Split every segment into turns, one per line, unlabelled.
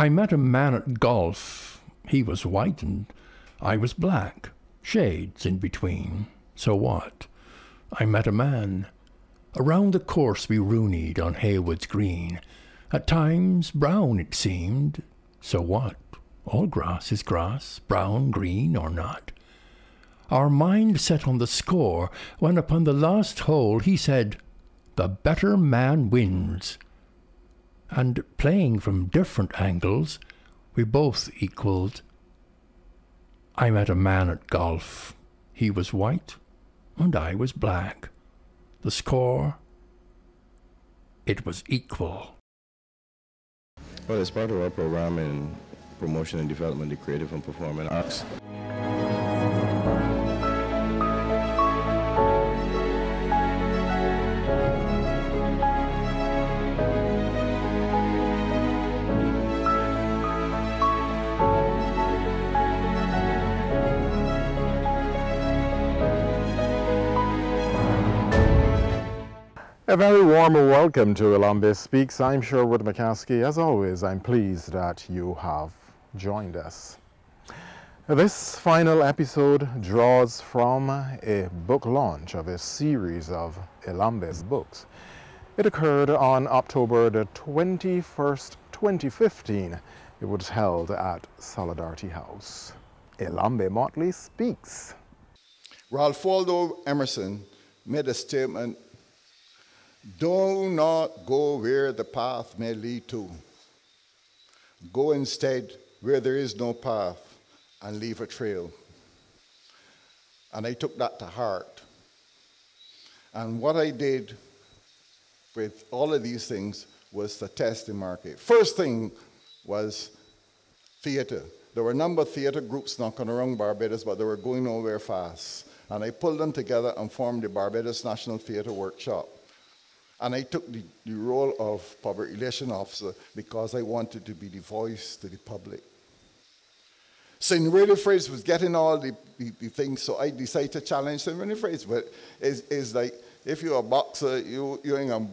I met a man at golf. He was white and I was black, shades in between. So what? I met a man. Around the course we rooneyed on Haywood's Green. At times brown it seemed. So what? All grass is grass, brown, green, or not. Our mind set on the score when upon the last hole he said, "The better man wins." And playing from different angles, we both equalled. I met a man at golf. He was white and I was black. The score, it was equal.
Well, as part of our program in promotion and development of creative and performing arts.
A very warm welcome to Elombe Speaks. I'm Sherwood McCaskey. As always, I'm pleased that you have joined us. This final episode draws from a book launch of a series of Elombe's books. It occurred on October the 21st, 2015. It was held at Solidarity House. Elombe Mottley speaks.
Ralph Waldo Emerson made a statement, "Do not go where the path may lead to. Go instead where there is no path and leave a trail." And I took that to heart. And what I did with all of these things was to test the market. First thing was theater. There were a number of theater groups knocking around Barbados, but they were going nowhere fast. And I pulled them together and formed the Barbados National Theater Workshop. And I took the role of public relations officer because I wanted to be the voice to the public. St. Winifred's was getting all the things, so I decided to challenge St. Winifred's. But it's like, if you're a boxer, you ain't gonna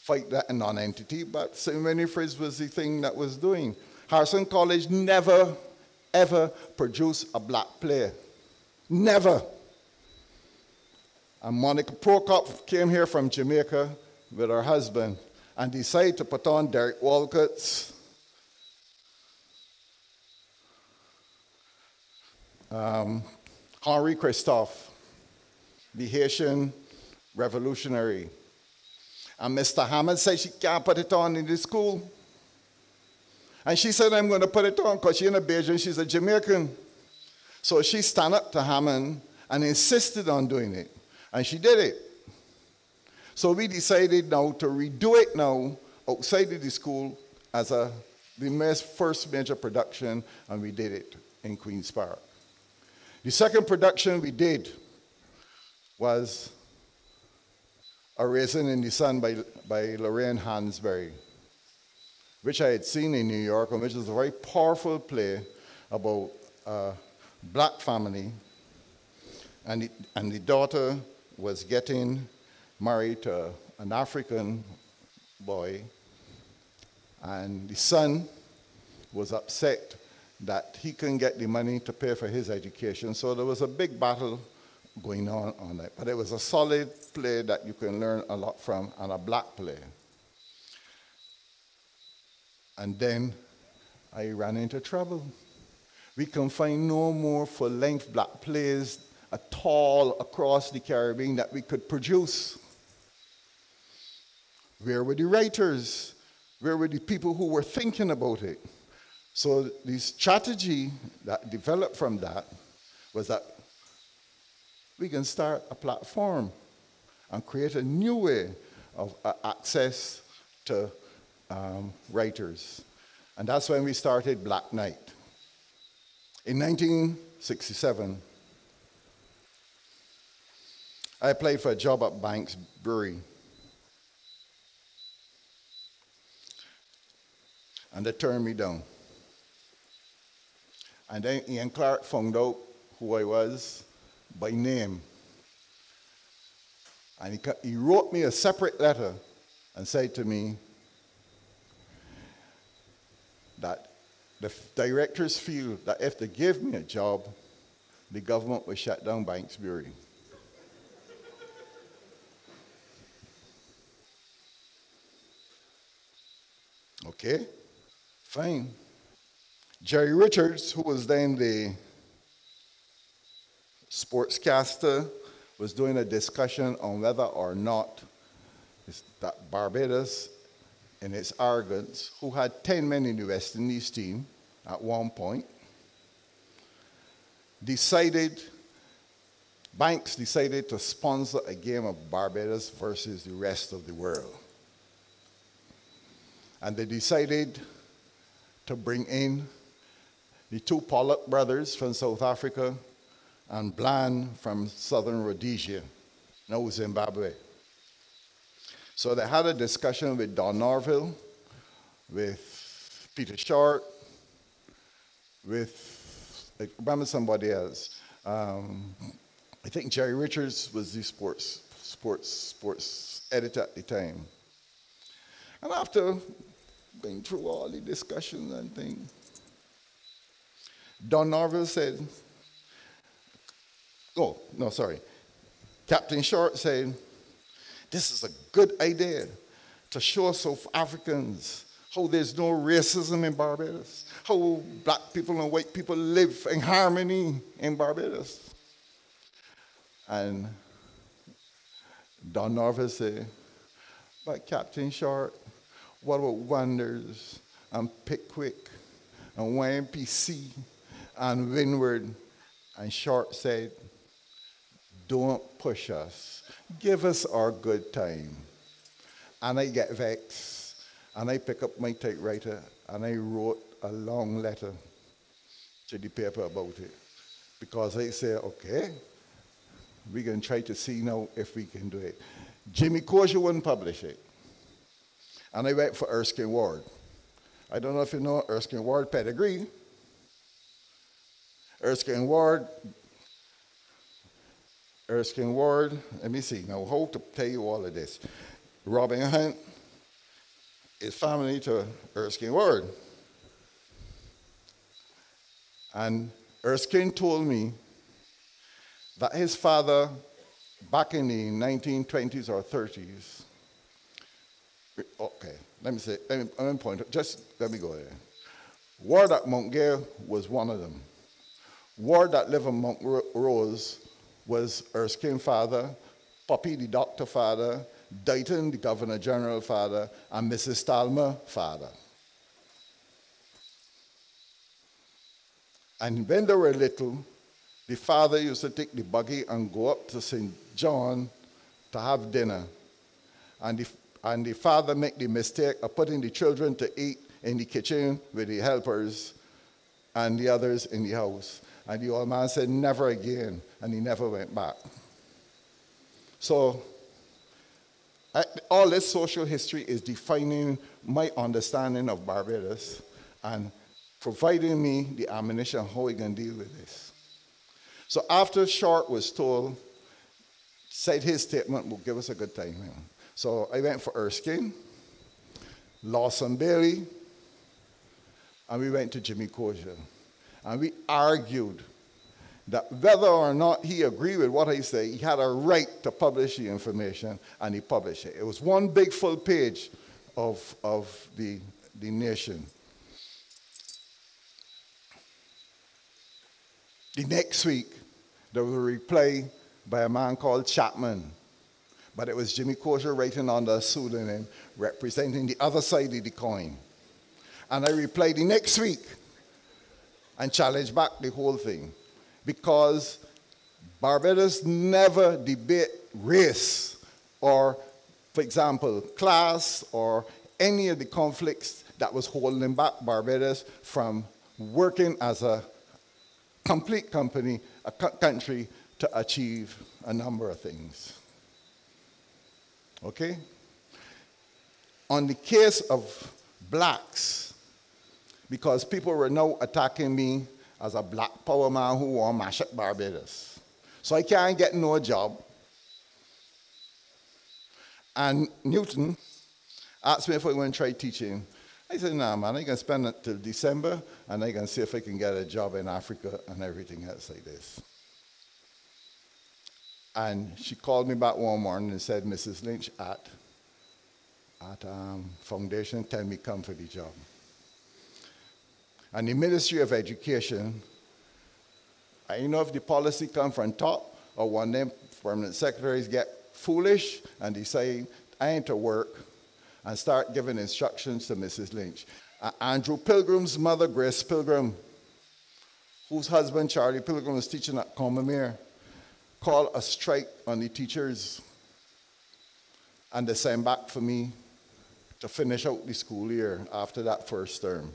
fight that non-entity, but St. Winifred's was the thing that was doing. Harrison College never, ever produced a black player. Never. And Monica Prokop came here from Jamaica with her husband and decided to put on Derek Walcott's Henri Christophe, the Haitian revolutionary. And Mr. Hammond said she can't put it on in the school. And she said, "I'm going to put it on," because she's in a Bajan, she's a Jamaican. So she stand up to Hammond and insisted on doing it. And she did it. So we decided now to redo it now outside of the school as the first major production, and we did it in Queen's Park. The second production we did was A Raisin in the Sun by Lorraine Hansberry, which I had seen in New York, and which is a very powerful play about a black family, and the daughter was getting married to an African boy, and the son was upset that he couldn't get the money to pay for his education, so there was a big battle going on it. But it was a solid play that you can learn a lot from, and a black play. And then I ran into trouble. We can find no more full-length black plays at all across the Caribbean that we could produce. Where were the writers? Where were the people who were thinking about it? So the strategy that developed from that was that we can start a platform and create a new way of access to writers. And that's when we started Black Night. In 1967, I applied for a job at Banks Brewery. And they turned me down. And then Ian Clark found out who I was by name. And he wrote me a separate letter and said to me, that the directors feel that if they give me a job, the government will shut down Banks Bury. Okay, fine. Jerry Richards, who was then the sportscaster, was doing a discussion on whether or not that Barbados, in its arrogance, who had 10 men in the West Indies team at one point, Banks decided to sponsor a game of Barbados versus the rest of the world. And they decided to bring in the two Pollock brothers from South Africa and Bland from Southern Rhodesia, now Zimbabwe. So they had a discussion with Don Norville, with Peter Short, remember somebody else. I think Jerry Richards was the sports editor at the time. And after going through all the discussions and things, Don Norville said, Captain Short said, this is a good idea to show South Africans how there's no racism in Barbados, how black people and white people live in harmony in Barbados. And Don Norville said, but Captain Short, what about Wonders and Pickwick and YMPC and Windward? And Short said, don't push us. Give us our good time. And I get vexed. And I pick up my typewriter and I wrote a long letter to the paper about it. Because I said, okay, we're going to try to see now if we can do it. Jimmy Kosher wouldn't publish it. And I went for Erskine Ward. I don't know if you know Erskine Ward pedigree. Erskine Ward, let me see now how to tell you all of this. Robin Hunt is family to Erskine Ward. And Erskine told me that his father, back in the 1920s or 30s, okay, let me point, just let me go there. Ward at Mount Gay was one of them. Ward that lived in Mount Rose was Erskine's father, Poppy the doctor father, Dighton the governor general father, and Mrs. Stalmer father. And when they were little, the father used to take the buggy and go up to St. John to have dinner. And the father made the mistake of putting the children to eat in the kitchen with the helpers and the others in the house. And the old man said, never again, and he never went back. So all this social history is defining my understanding of Barbados and providing me the ammunition how we can deal with this. So after Short was told, said his statement will give us a good time. So I went for Erskine, Lawson Bailey, and we went to Jimmy Kosher. And we argued that whether or not he agreed with what I say, he had a right to publish the information, and he published it. It was one big full page of the Nation. The next week, there was a reply by a man called Chapman, but it was Jimmy Kosher writing under a pseudonym representing the other side of the coin. And I replied the next week and challenged back the whole thing, because Barbados never debate race or, for example, class or any of the conflicts that was holding back Barbados from working as a complete country to achieve a number of things. Okay? On the case of blacks, because people were now attacking me as a black power man who want to mash up Barbados. So I can't get no job. And Newton asked me if I want to try teaching. I said, nah, man, I can spend it till December, and I can see if I can get a job in Africa and everything else like this. And she called me back one morning and said, Mrs. Lynch at Foundation, tell me come for the job. And the Ministry of Education, I don't know if the policy come from top or one of them permanent secretaries get foolish and decide, I ain't to work, and start giving instructions to Mrs. Lynch. Andrew Pilgrim's mother, Grace Pilgrim, whose husband, Charlie Pilgrim, was teaching at Combermere, called a strike on the teachers, and they sent back for me to finish out the school year after that first term.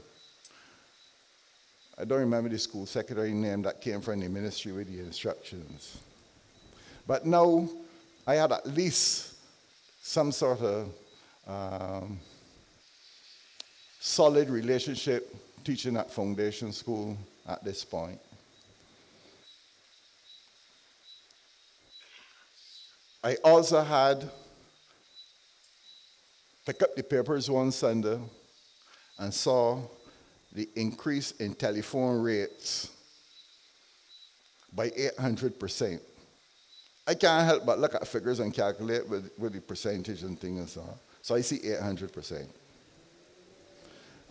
I don't remember the school secretary name that came from the ministry with the instructions. But now I had at least some sort of solid relationship teaching at Foundation School at this point. I also had picked up the papers one Sunday and saw the increase in telephone rates by 800%. I can't help but look at figures and calculate with the percentage and things and so on. So I see 800%.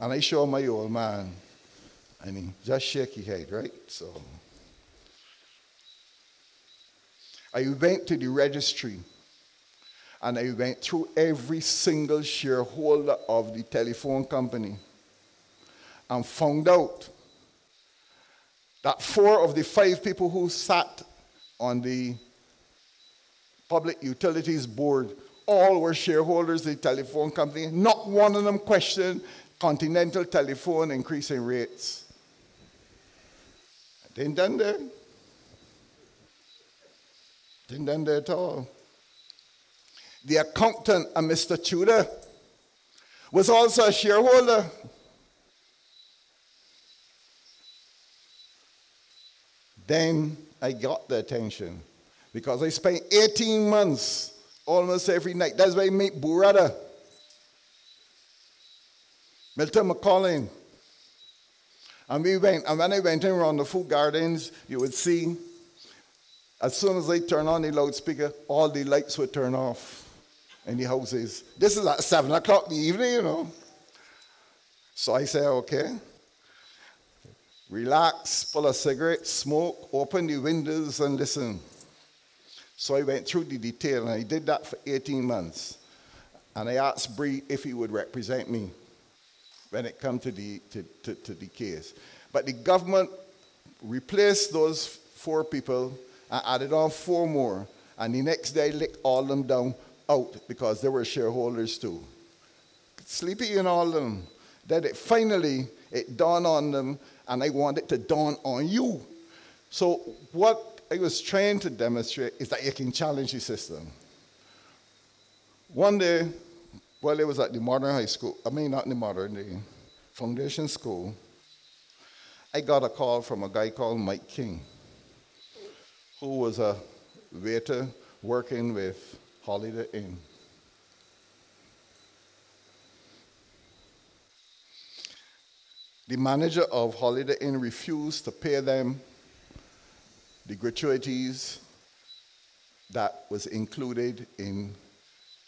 And I show my old man, and he just shake his head, right? So I went to the registry, and I went through every single shareholder of the telephone company and found out that 4 of the 5 people who sat on the Public Utilities Board all were shareholders of the telephone company. Not one of them questioned Continental Telephone increasing rates. It ain't done there. It ain't done there at all. The accountant, Mr. Tudor, was also a shareholder. Then I got the attention because I spent 18 months almost every night. That's why I meet Burrata, Milton McCollin. And we went, and when I went in around the food gardens, you would see, as soon as I turn on the loudspeaker, all the lights would turn off in the houses. This is at 7 o'clock in the evening, you know. So I said, okay, relax, pull a cigarette, smoke, open the windows and listen. So I went through the detail, and I did that for 18 months. And I asked Bree if he would represent me when it come to the case. But the government replaced those 4 people and added on 4 more. And the next day, licked all of them down out because they were shareholders too. Sleepy in all of them. Then finally, it dawned on them, and I want it to dawn on you. So what I was trying to demonstrate is that you can challenge the system. One day, while I was at the modern high school, not the modern, the Foundation School, I got a call from a guy called Mike King, who was a waiter working with Holiday Inn. The manager of Holiday Inn refused to pay them the gratuities that was included in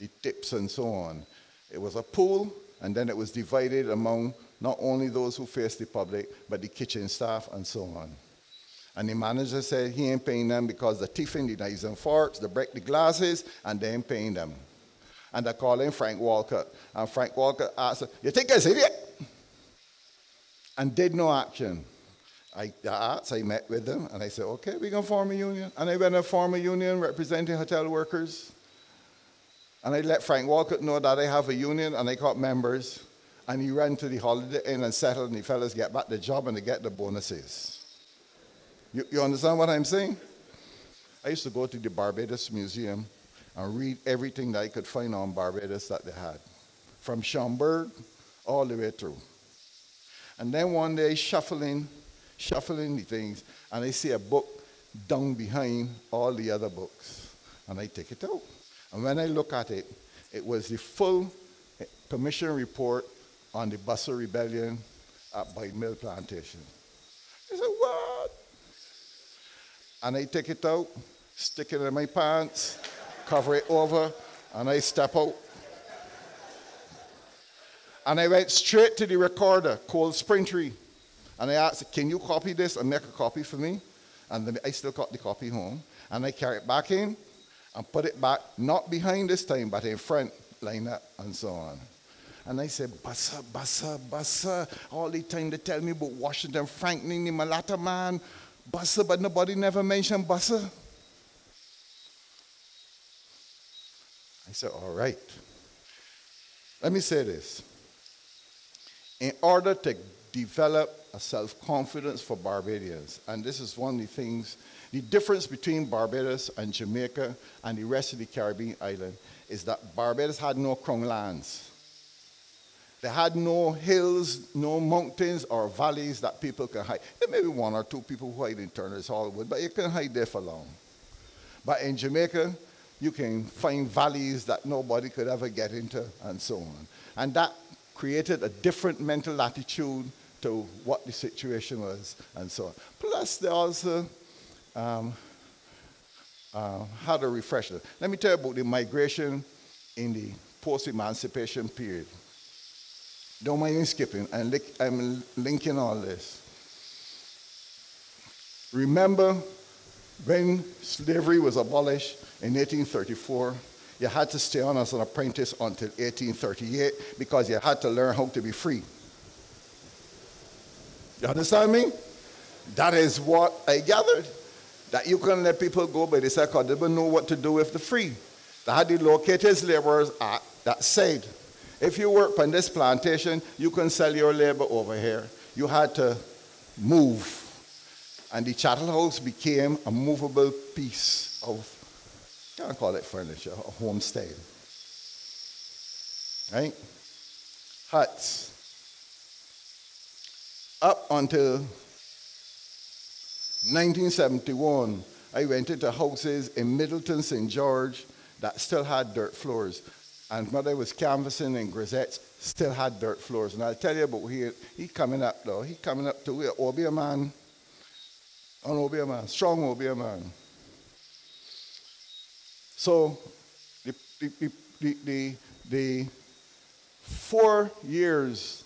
the tips and so on. It was a pool, and then it was divided among not only those who faced the public, but the kitchen staff and so on. And the manager said he ain't paying them because they're thieving the knives and forks, they break the glasses, and they ain't paying them. And they called in Frank Walker, and Frank Walker asked, you think I'm an idiot? And did no action. I met with them, and I said, okay, we're going to form a union. And I went and form a union representing hotel workers. And I let Frank Walcott know that I have a union, and I got members. And he ran to the Holiday Inn and settled, and the fellas get back the job, and they get the bonuses. You understand what I'm saying? I used to go to the Barbados Museum and read everything that I could find on Barbados that they had, from Schomburg all the way through. And then one day, shuffling the things, and I see a book down behind all the other books. And I take it out. And when I look at it, it was the full commission report on the Buster Rebellion at Boyd Mill Plantation. I said, what? And I take it out, stick it in my pants, cover it over, and I step out. And I went straight to the recorder, Cold Spring Tree. And I asked, can you copy this and make a copy for me? And then I still got the copy home. And I carry it back in and put it back, not behind this time, but in front, line up, and so on. And I said, Bassa, Bassa, Bassa. All the time they tell me about Washington Franklin, the mulatto man. Bassa, but nobody never mentioned Bassa. I said, all right. Let me say this. In order to develop a self-confidence for Barbadians, and this is one of the things, the difference between Barbados and Jamaica and the rest of the Caribbean island is that Barbados had no crown lands. They had no hills, no mountains or valleys that people can hide. There may be one or two people who hide in Turner's Hollywood, but you can hide there for long. But in Jamaica, you can find valleys that nobody could ever get into, and so on. And that created a different mental attitude to what the situation was, and so on. Plus, they also had a refresher. Let me tell you about the migration in the post-emancipation period. Don't mind me skipping, and I'm linking all this. Remember when slavery was abolished in 1834, you had to stay on as an apprentice until 1838 because you had to learn how to be free. You understand me? That is what I gathered. That you couldn't let people go by the said because they didn't know what to do with the free. They had the Located Laborers Act that said, if you work on this plantation, you can sell your labor over here. You had to move. And the chattel house became a movable piece of, can't call it furniture, a homestead. Right? Huts. Up until 1971, I went into houses in Middleton, St. George that still had dirt floors. And when I was canvassing in Grisettes, still had dirt floors. And I'll tell you about he coming up though. He coming up to where? Obia man. An Obia man, strong Obia man. So the 4 years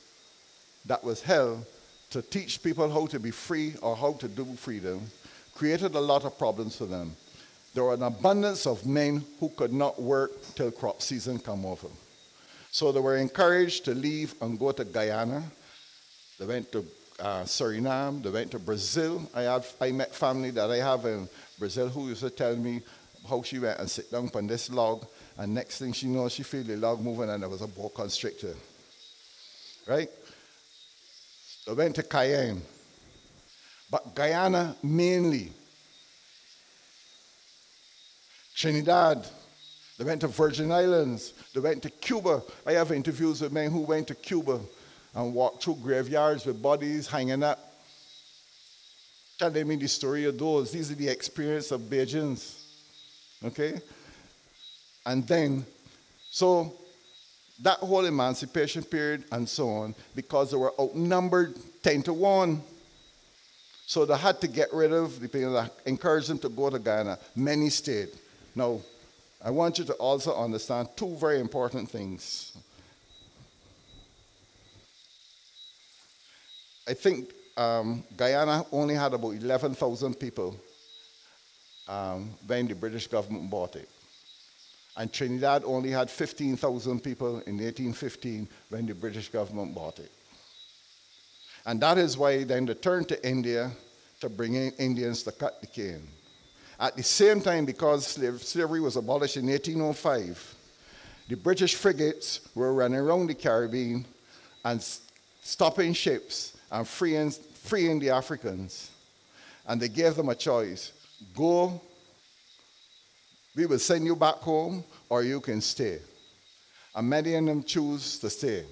that was held to teach people how to be free or how to do freedom created a lot of problems for them. There were an abundance of men who could not work till crop season come over. So they were encouraged to leave and go to Guyana. They went to Suriname, they went to Brazil. I met family that I have in Brazil who used to tell me how she went and sit down on this log, and next thing she knows, she feel the log moving and there was a boa constrictor. Right? They went to Cayenne. But Guyana mainly. Trinidad, they went to Virgin Islands, they went to Cuba. I have interviews with men who went to Cuba and walked through graveyards with bodies hanging up. Telling me the story of those. These are the experience of Bajans. Okay? And then, so that whole emancipation period and so on, because they were outnumbered 10-1. So they had to get rid of the people that encouraged them to go to Guyana. Many stayed. Now, I want you to also understand two very important things. I think Guyana only had about 11,000 people when the British government bought it. And Trinidad only had 15,000 people in 1815 when the British government bought it. And that is why then they turned to India to bring in Indians to cut the cane. At the same time, because slavery was abolished in 1805, the British frigates were running around the Caribbean and stopping ships and freeing the Africans. And they gave them a choice. Go, we will send you back home, or you can stay. And many of them choose to stay.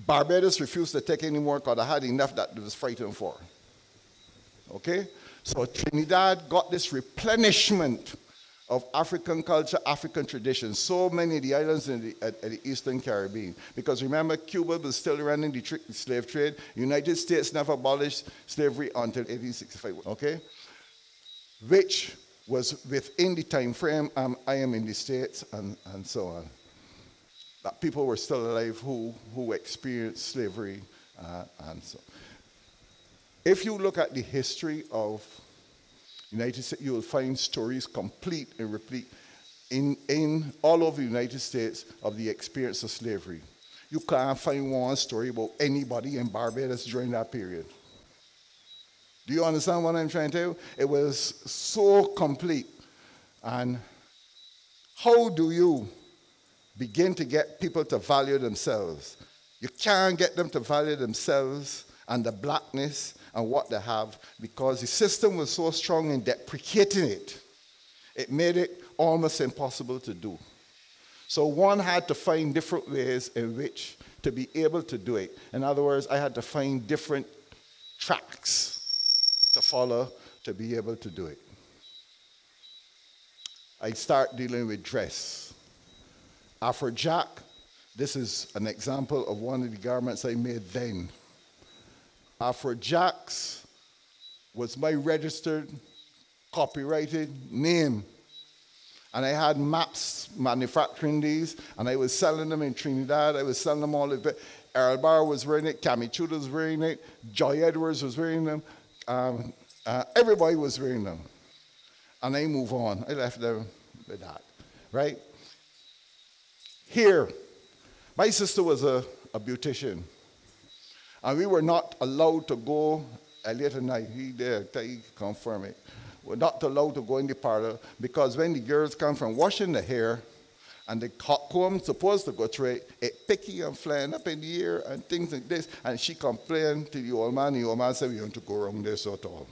Barbados refused to take any more because they had enough that they was fighting for. Okay? So Trinidad got this replenishment of African culture, African tradition. So many of the islands in the Eastern Caribbean. Because remember, Cuba was still running the slave trade. United States never abolished slavery until 1865, okay? Which was within the time frame I am in the States and so on. That people were still alive who experienced slavery and so on. If you look at the history of United States, you will find stories complete and replete in all over the United States of the experience of slavery. You can't find one story about anybody in Barbados during that period. Do you understand what I'm trying to tell you? It was so complete. And how do you begin to get people to value themselves? You can't get them to value themselves and the blackness and what they have, because the system was so strong in deprecating it. It made it almost impossible to do. So one had to find different ways in which to be able to do it. In other words, I had to find different tracks to follow to be able to do it. I start dealing with dress. Afrojack, this is an example of one of the garments I made then. Afrojacks was my registered, copyrighted name. And I had maps manufacturing these, and I was selling them in Trinidad. I was selling them all over. Earl Barr was wearing it, Cammy Tudor was wearing it, Joy Edwards was wearing them. Everybody was wearing them. And I move on. I left them with that, right? Here, my sister was a beautician. And we were not allowed to go, Elliot and I, he confirm it. We're not allowed to go in the parlor because when the girls come from washing the hair and the comb supposed to go through it picky and flying up in the air and things like this. And she complained to the old man said, we want to go around this at all.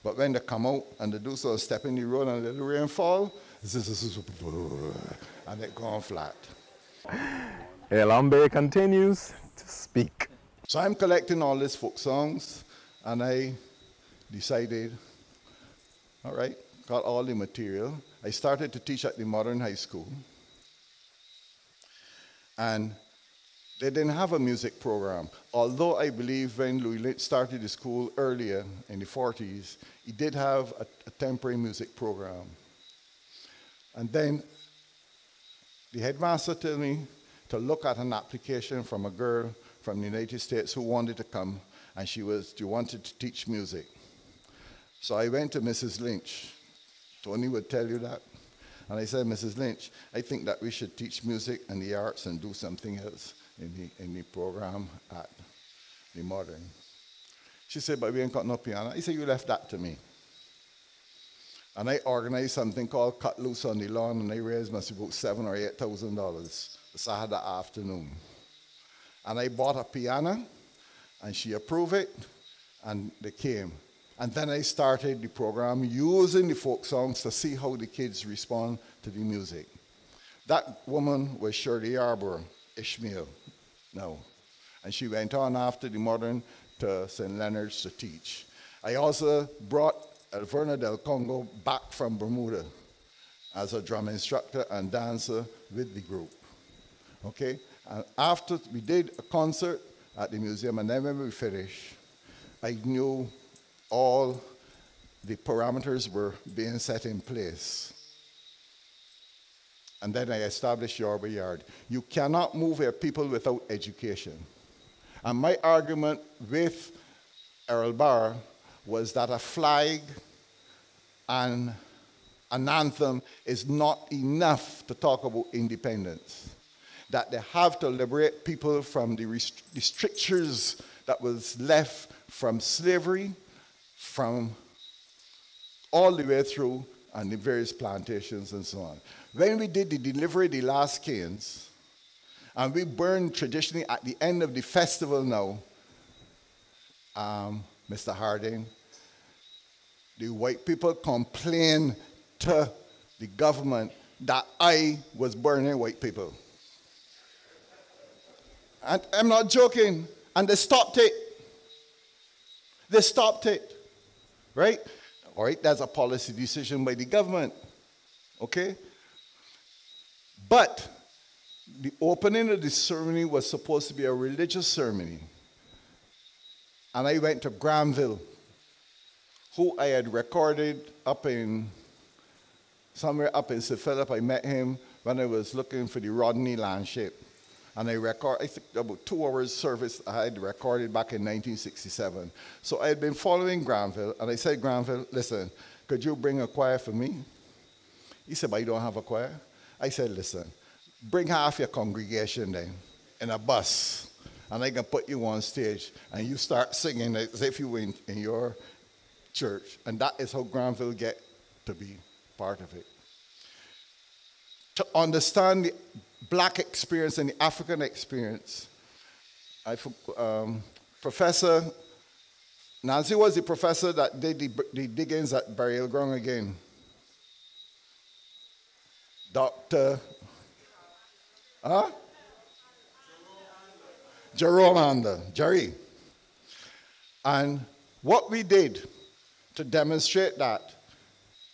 But when they come out and they do so, step in the road and let the rain fall, and it gone flat.
Elombe continues to speak.
So I'm collecting all these folk songs, and I decided, all right, got all the material. I started to teach at the Modern High School. And they didn't have a music program. Although I believe when Louis Lynch started the school earlier in the 40s, he did have a temporary music program. And then the headmaster told me to look at an application from a girl from the United States who wanted to come, and she wanted to teach music. So I went to Mrs. Lynch. Tony would tell you that. And I said, Mrs. Lynch, I think that we should teach music and the arts and do something else in the program at the Modern. She said, but we ain't got no piano. I said, you left that to me. And I organized something called Cut Loose on the Lawn, and I raised must be about $7,000 or $8,000 the Saturday afternoon. And I bought a piano, and she approved it, and they came. And then I started the program using the folk songs to see how the kids respond to the music. That woman was Shirley Arbor Ishmael now. And she went on after the Modern to St. Leonard's to teach. I also brought Alverna del Congo back from Bermuda as a drum instructor and dancer with the group. Okay? And after we did a concert at the museum, and then when we finished, I knew all the parameters were being set in place. And then I established Yoruba Yard. You cannot move your people without education. And my argument with Earl Barr was that a flag and an anthem is not enough to talk about independence. That they have to liberate people from the strictures that was left from slavery, from all the way through and the various plantations and so on. When we did the delivery of the last canes, and we burned traditionally at the end of the festival now, Mr. Harding, the white people complained to the government that I was burning white people. And I'm not joking. And they stopped it. They stopped it. Right? All right, that's a policy decision by the government. Okay? But the opening of the ceremony was supposed to be a religious ceremony. And I went to Granville, who I had recorded somewhere up in St. Philip. I met him when I was looking for the Rodney Landship. And I think about 2 hours service I had recorded back in 1967. So I had been following Granville, and I said, Granville, listen, could you bring a choir for me? He said, but you don't have a choir? I said, listen, bring half your congregation then in a bus, and I can put you on stage, and you start singing as if you were in your church. And that is how Granville get to be part of it. To understand the black experience and the African experience, Professor Nancy was the professor that did the diggings at Burial Ground again. Dr. Jerome Jerry. And what we did to demonstrate that,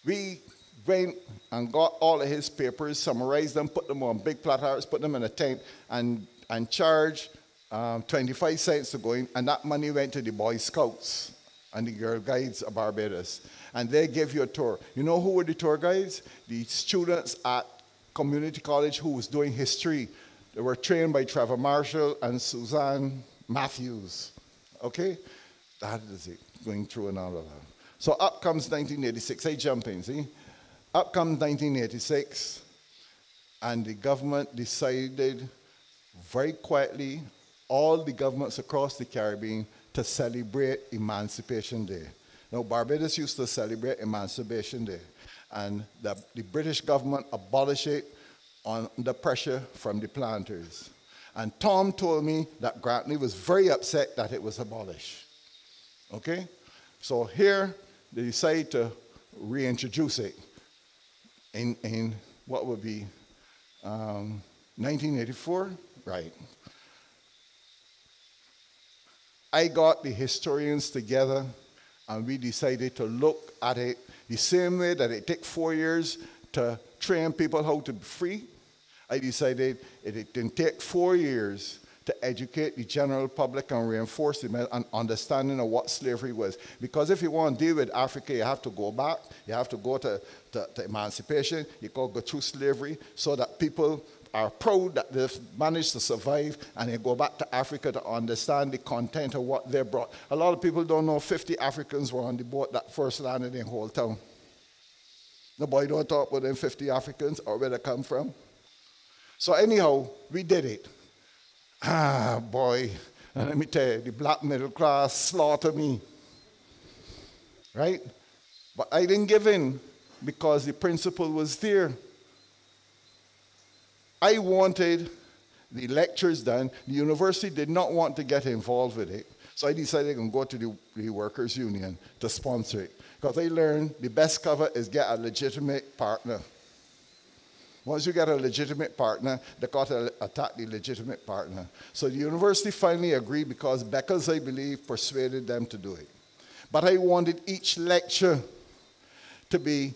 we went and got all of his papers, summarized them, put them on big platters, put them in a tent, and charged 25 cents to go in, and that money went to the Boy Scouts and the Girl Guides of Barbados. And they gave you a tour. You know who were the tour guides? The students at community college who was doing history. They were trained by Trevor Marshall and Suzanne Matthews. Okay? That is it, going through and all of that. So up comes 1986. I jump in, see? Up comes 1986, and the government decided very quietly, all the governments across the Caribbean, to celebrate Emancipation Day. Now, Barbados used to celebrate Emancipation Day, and the British government abolished it under pressure from the planters. And Tom told me that Grantley was very upset that it was abolished. Okay? So here, they decided to reintroduce it in what would be 1984? Right. I got the historians together, and we decided to look at it the same way that it takes 4 years to train people how to be free. I decided it didn't take 4 years to educate the general public and reinforce the understanding of what slavery was. Because if you want to deal with Africa, you have to go back. You have to go to emancipation. You got to go through slavery so that people are proud that they've managed to survive, and they go back to Africa to understand the content of what they brought. A lot of people don't know 50 Africans were on the boat that first landed in Whole Town. Nobody don't talk about them 50 Africans or where they come from. So anyhow, we did it. Ah, boy, and let me tell you, the black middle class slaughtered me, right? But I didn't give in because the principle was there. I wanted the lectures done. The university did not want to get involved with it, so I decided to go to the workers' union to sponsor it, because I learned the best cover is get a legitimate partner. Once you get a legitimate partner, they got to attack the legitimate partner. So the university finally agreed because Beckers, I believe, persuaded them to do it. But I wanted each lecture to be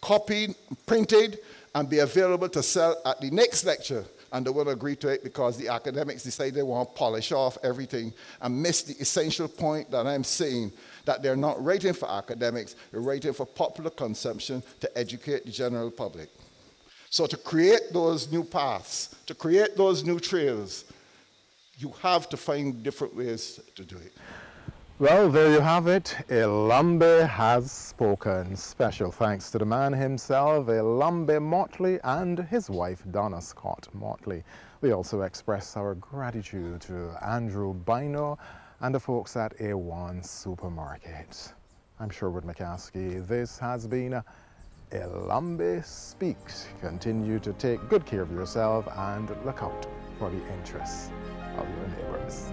copied, printed, and be available to sell at the next lecture. And they wouldn't agree to it because the academics decided they want to polish off everything and miss the essential point that I'm saying, that they're not writing for academics, they're writing for popular consumption to educate the general public. So to create those new paths, to create those new trails, you have to find different ways to do it.
Well, there you have it. Elombe has spoken. Special thanks to the man himself, Elombe Mottley, and his wife, Donna Scott Mottley. We also express our gratitude to Andrew Bino and the folks at A1 Supermarket. I'm Sherwood McCaskey. This has been Elombe Speaks. Continue to take good care of yourself and look out for the interests of your neighbors.